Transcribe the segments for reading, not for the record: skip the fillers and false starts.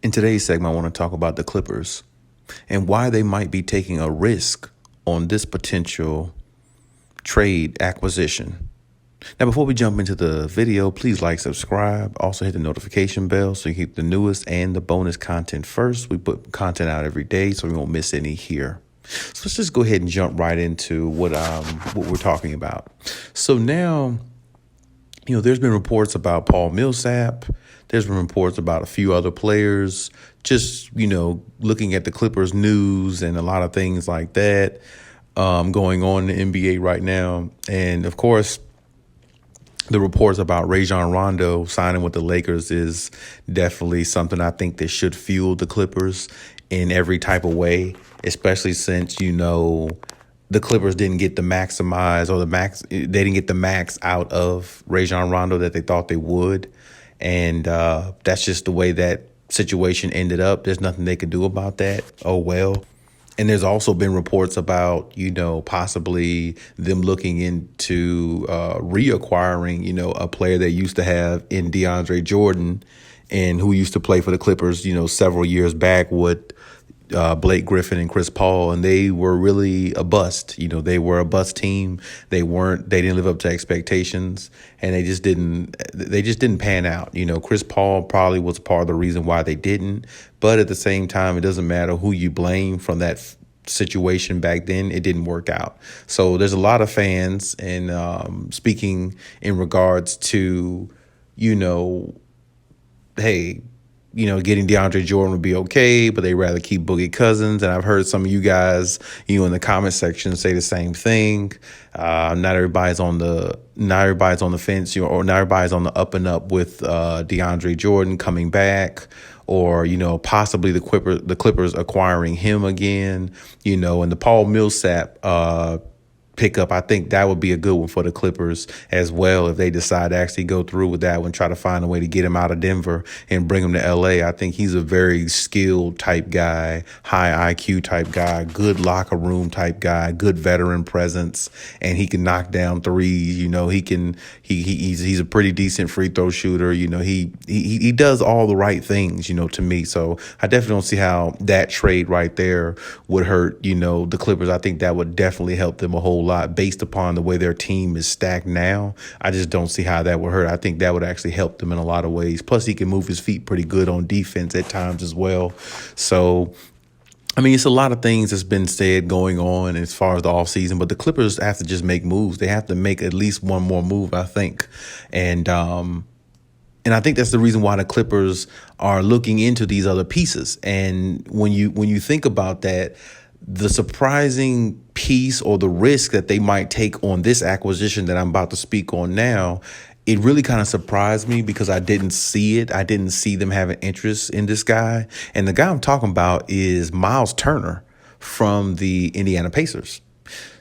In today's segment, I want to talk about the Clippers and why they might be taking a risk on this potential trade acquisition. Now, before we jump into the video, please like, subscribe. Also hit the notification bell so you keep the newest and the bonus content first. We put content out every day so we won't miss any here. So let's just go ahead and jump right into what we're talking about. So now, there's been reports about Paul Millsap. There's been reports about a few other players, just, looking at the Clippers news and a lot of things like that going on in the NBA right now. And, of course, the reports about Rajon Rondo signing with the Lakers is definitely something I think that should fuel the Clippers in every type of way, especially since, the Clippers didn't get the they didn't get the max out of Rajon Rondo that they thought they would. And that's just the way that situation ended up. There's nothing they could do about that. Oh, well. And there's also been reports about, possibly them looking into reacquiring, a player they used to have in DeAndre Jordan and who used to play for the Clippers, several years back with Blake Griffin and Chris Paul, and they were really a bust. They were a bust team. They didn't live up to expectations, and they just didn't pan out. Chris Paul probably was part of the reason why they didn't, but at the same time, it doesn't matter who you blame from that situation back then. It didn't work out. So there's a lot of fans, and speaking in regards to, hey, getting DeAndre Jordan would be okay, but they'd rather keep Boogie Cousins. And I've heard some of you guys, in the comment section say the same thing. Not everybody's on the fence, or not everybody's on the up and up with DeAndre Jordan coming back, or, possibly the Clippers acquiring him again, and the Paul Millsap pickup. I think that would be a good one for the Clippers as well if they decide to actually go through with that one, try to find a way to get him out of Denver and bring him to LA. I think he's a very skilled type guy, high IQ type guy, good locker room type guy, good veteran presence, and he can knock down threes. He's a pretty decent free throw shooter. He does all the right things, to me. So I definitely don't see how that trade right there would hurt, the Clippers. I think that would definitely help them a whole lot based upon the way their team is stacked now. I just don't see how that would hurt. I think that would actually help them in a lot of ways. Plus, he can move his feet pretty good on defense at times as well. So, it's a lot of things that's been said going on as far as the offseason, but the Clippers have to just make moves. They have to make at least one more move, I think. And I think that's the reason why the Clippers are looking into these other pieces. And when you think about that, the surprising piece or the risk that they might take on this acquisition that I'm about to speak on now, it really kind of surprised me because I didn't see it. I didn't see them having interest in this guy. And the guy I'm talking about is Myles Turner from the Indiana Pacers.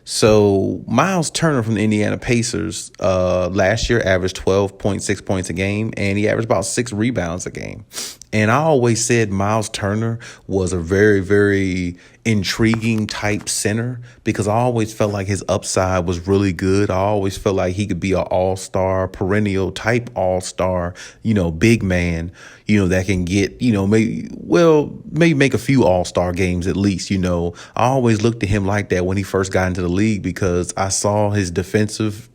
So Myles Turner from the Indiana Pacers last year averaged 12.6 points a game, and he averaged about 6 rebounds a game. And I always said Myles Turner was a very, very intriguing type center because I always felt like his upside was really good. I always felt like he could be an all-star, perennial type all-star, big man, that can get, maybe make a few all-star games at least. I always looked at him like that when he first got into the league because I saw his defensive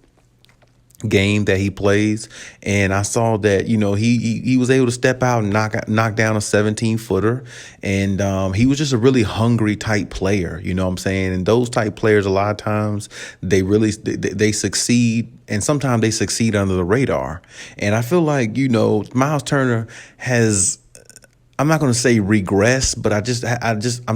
game that he plays, and I saw that he was able to step out and knock down a 17-footer, and he was just a really hungry type player, what I'm saying? And those type players, a lot of times they succeed, and sometimes they succeed under the radar. And I feel like Myles Turner has, I'm not going to say regress, but I'm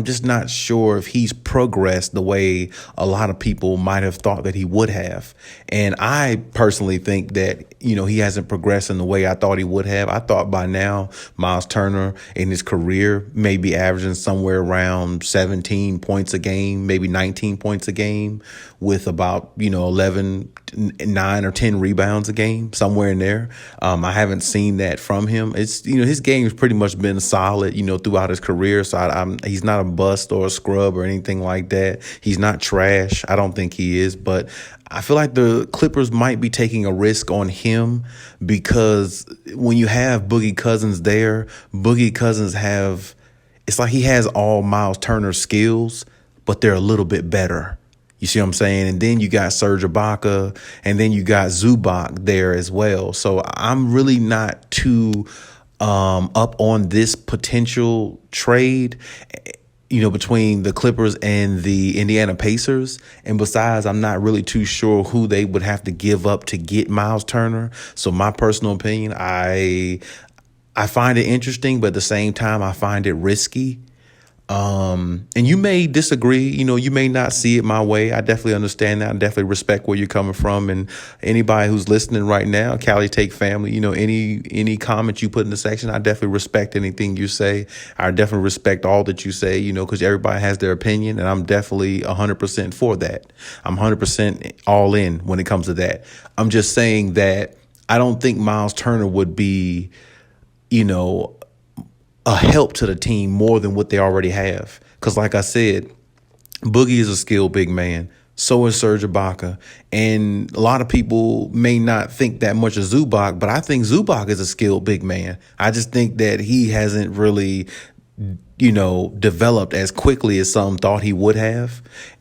just not sure if he's progressed the way a lot of people might have thought that he would have. And I personally think that, he hasn't progressed in the way I thought he would have. I thought by now Myles Turner in his career may be averaging somewhere around 17 points a game, maybe 19 points a game with about, 11 9 or 10 rebounds a game, somewhere in there. I haven't seen that from him. It's, his game's pretty much been solid, throughout his career. So he's not a bust or a scrub or anything like that. He's not trash. I don't think he is, but I feel like the Clippers might be taking a risk on him because when you have Boogie Cousins there, it's like he has all Myles Turner skills, but they're a little bit better. You see what I'm saying? And then you got Serge Ibaka, and then you got Zubac there as well. So I'm really not too up on this potential trade, between the Clippers and the Indiana Pacers. And besides, I'm not really too sure who they would have to give up to get Myles Turner. So my personal opinion, I find it interesting, but at the same time, I find it risky. And you may disagree, you may not see it my way. I definitely understand that. I definitely respect where you're coming from. And anybody who's listening right now, Cali Take family, any comment you put in the section, I definitely respect anything you say. I definitely respect all that you say, because everybody has their opinion, and I'm definitely 100% for that. I'm 100% all in when it comes to that. I'm just saying that I don't think Myles Turner would be, a help to the team more than what they already have. Because like I said, Boogie is a skilled big man. So is Serge Ibaka. And a lot of people may not think that much of Zubac, but I think Zubac is a skilled big man. I just think that he hasn't really, developed as quickly as some thought he would have.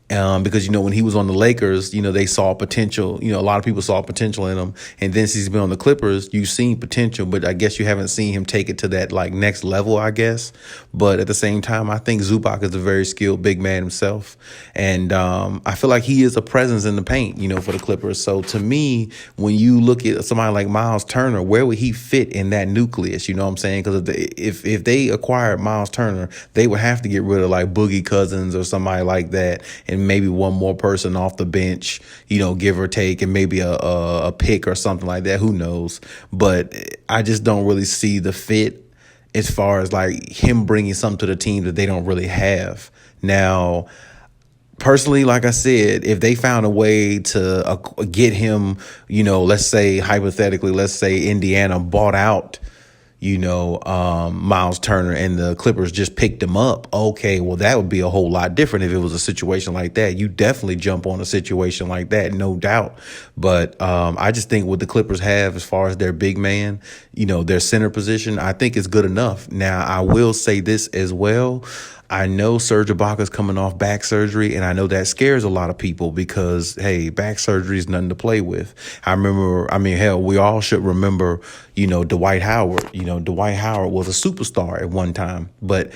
Because, when he was on the Lakers, they saw potential. A lot of people saw potential in him. And then since he's been on the Clippers, you've seen potential, but I guess you haven't seen him take it to that next level, I guess. But at the same time, I think Zubac is a very skilled big man himself. And I feel like he is a presence in the paint, for the Clippers. So to me, when you look at somebody like Myles Turner, where would he fit in that nucleus? You know what I'm saying? Because if they acquired Myles Turner, they would have to get rid of Boogie Cousins or somebody like that, and maybe one more person off the bench, give or take, and maybe a pick or something like that. Who knows? But I just don't really see the fit as far as him bringing something to the team that they don't really have. Now, personally, like I said, if they found a way to get him, let's say hypothetically, Indiana bought out Myles Turner and the Clippers just picked him up. Okay, well, that would be a whole lot different if it was a situation like that. You definitely jump on a situation like that, no doubt. But I just think what the Clippers have as far as their big man, their center position, I think is good enough. Now, I will say this as well. I know Serge Ibaka's coming off back surgery, and I know that scares a lot of people because, hey, back surgery is nothing to play with. Hell, we all should remember, Dwight Howard. Dwight Howard was a superstar at one time, but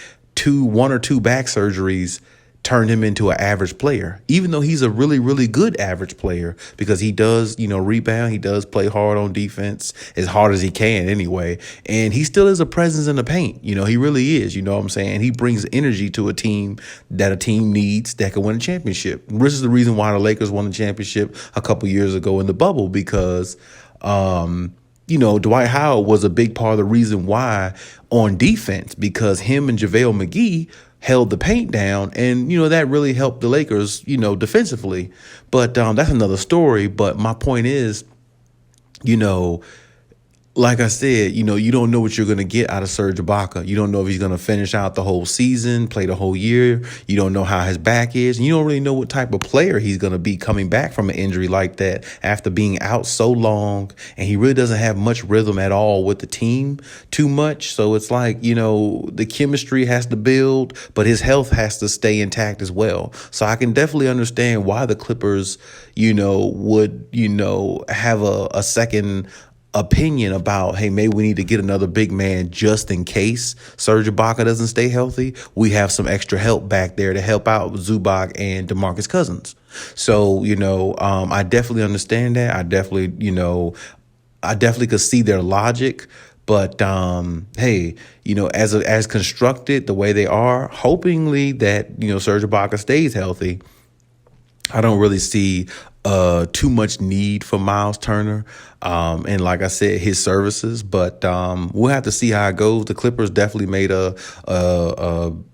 one or two back surgeries turned him into an average player, even though he's a really, really good average player because he does, rebound. He does play hard on defense, as hard as he can anyway. And he still is a presence in the paint. He really is, you know what I'm saying? He brings energy to a team that a team needs that can win a championship. This is the reason why the Lakers won the championship a couple years ago in the bubble because, Dwight Howard was a big part of the reason why on defense because him and JaVale McGee held the paint down, and, that really helped the Lakers, defensively. But that's another story. But my point is, like I said, you don't know what you're going to get out of Serge Ibaka. You don't know if he's going to finish out the whole season, play the whole year. You don't know how his back is. And you don't really know what type of player he's going to be coming back from an injury like that after being out so long. And he really doesn't have much rhythm at all with the team too much. So it's the chemistry has to build, but his health has to stay intact as well. So I can definitely understand why the Clippers, would, have a second opinion about, hey, maybe we need to get another big man just in case Serge Ibaka doesn't stay healthy. We have some extra help back there to help out with Zubac and DeMarcus Cousins. So, I definitely understand that. I definitely could see their logic. But, hey, as constructed the way they are, hopingly that, Serge Ibaka stays healthy, I don't really see too much need for Myles Turner. And like I said, his services, but we'll have to see how it goes. The Clippers definitely made a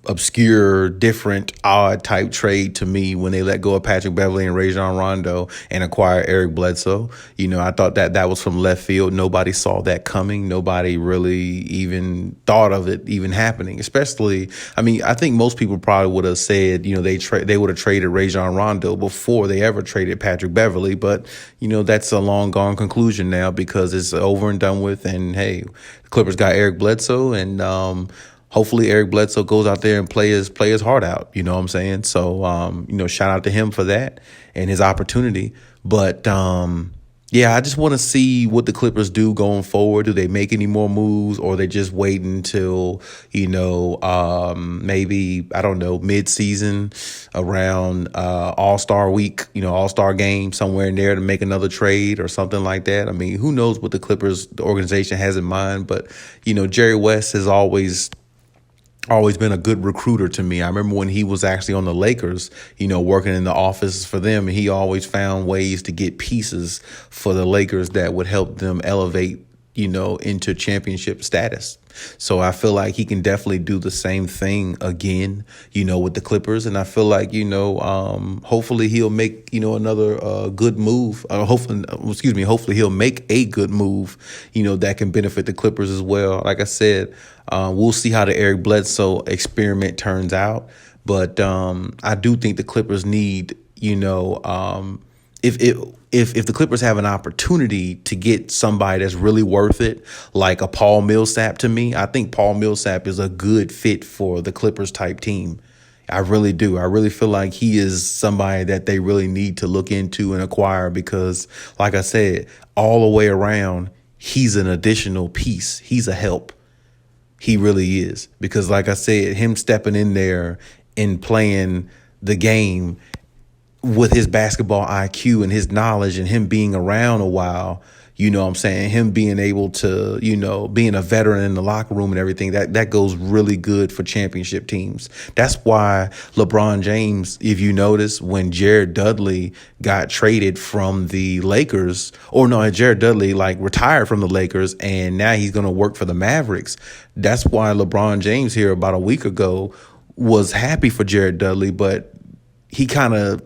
obscure, different, odd type trade to me when they let go of Patrick Beverley and Rajon Rondo and acquire Eric Bledsoe. I thought that was from left field. Nobody saw that coming. Nobody really even thought of it even happening. Especially, I think most people probably would have said, they would have traded Rajon Rondo before they ever traded Patrick Beverley. But that's a long gone conclusion now because it's over and done with. And hey, the Clippers got Eric Bledsoe, and hopefully Eric Bledsoe goes out there and play his heart out. You know what I'm saying? So shout out to him for that and his opportunity. But yeah, I just want to see what the Clippers do going forward. Do they make any more moves, or they just wait until, maybe, I don't know, mid-season around All-Star week, All-Star game somewhere in there to make another trade or something like that. Who knows what the organization has in mind. But, Jerry West has always been a good recruiter to me. I remember when he was actually on the Lakers, working in the office for them, and he always found ways to get pieces for the Lakers that would help them elevate, into championship status. So I feel like he can definitely do the same thing again, with the Clippers. And I feel like, hopefully he'll make, another good move. Hopefully he'll make a good move, that can benefit the Clippers as well. Like I said, we'll see how the Eric Bledsoe experiment turns out. But I do think the Clippers need, if the Clippers have an opportunity to get somebody that's really worth it, like a Paul Millsap to me, I think Paul Millsap is a good fit for the Clippers type team. I really do. I really feel like he is somebody that they really need to look into and acquire because, like I said, all the way around, he's an additional piece. He's a help. He really is. Because, like I said, him stepping in there and playing the game with his basketball IQ and his knowledge and him being around a while, him being able to, being a veteran in the locker room and everything, that goes really good for championship teams. That's why LeBron James, if you notice, when Jared Dudley got traded from the Lakers, Jared Dudley retired from the Lakers and now he's going to work for the Mavericks. That's why LeBron James here about a week ago was happy for Jared Dudley, but he kind of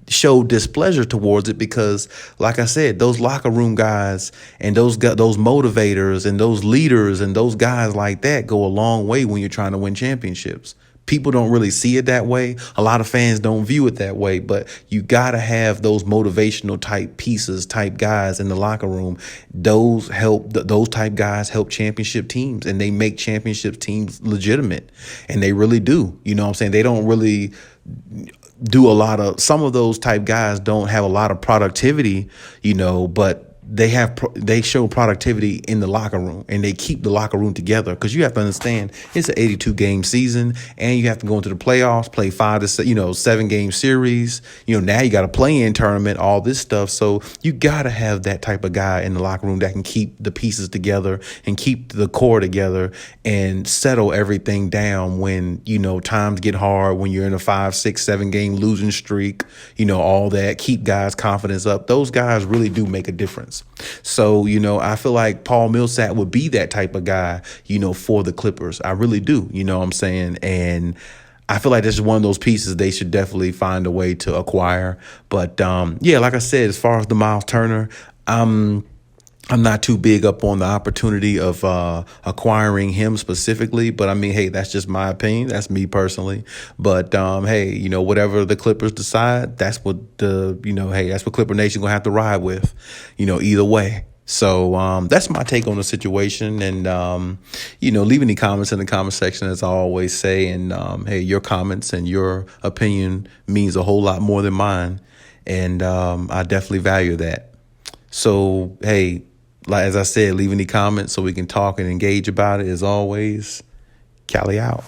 showed displeasure towards it because, like I said, those locker room guys and those motivators and those leaders and those guys like that go a long way when you're trying to win championships. People don't really see it that way. A lot of fans don't view it that way, but you got to have those motivational type guys in the locker room. Those type guys help championship teams, and they make championship teams legitimate, and they really do. You know what I'm saying? They don't really do some of those type guys don't have a lot of productivity, but they show productivity in the locker room and they keep the locker room together because you have to understand it's an 82 game season and you have to go into the playoffs, play 7 game series. Now you got a play-in tournament, all this stuff. So you got to have that type of guy in the locker room that can keep the pieces together and keep the core together and settle everything down when, times get hard, when you're in a 5, 6, 7 game losing streak, all that, keep guys' confidence up. Those guys really do make a difference. So, I feel like Paul Millsap would be that type of guy, for the Clippers. I really do, you know what I'm saying? And I feel like this is one of those pieces they should definitely find a way to acquire. But, like I said, as far as the Myles Turner, I'm not too big up on the opportunity of acquiring him specifically, but hey, that's just my opinion. That's me personally. But hey, whatever the Clippers decide, that's what that's what Clipper Nation gonna have to ride with, either way. So that's my take on the situation, and leave any comments in the comment section as I always say. And hey, your comments and your opinion means a whole lot more than mine, and I definitely value that. So hey. As I said, leave any comments so we can talk and engage about it. As always, Khaliis out.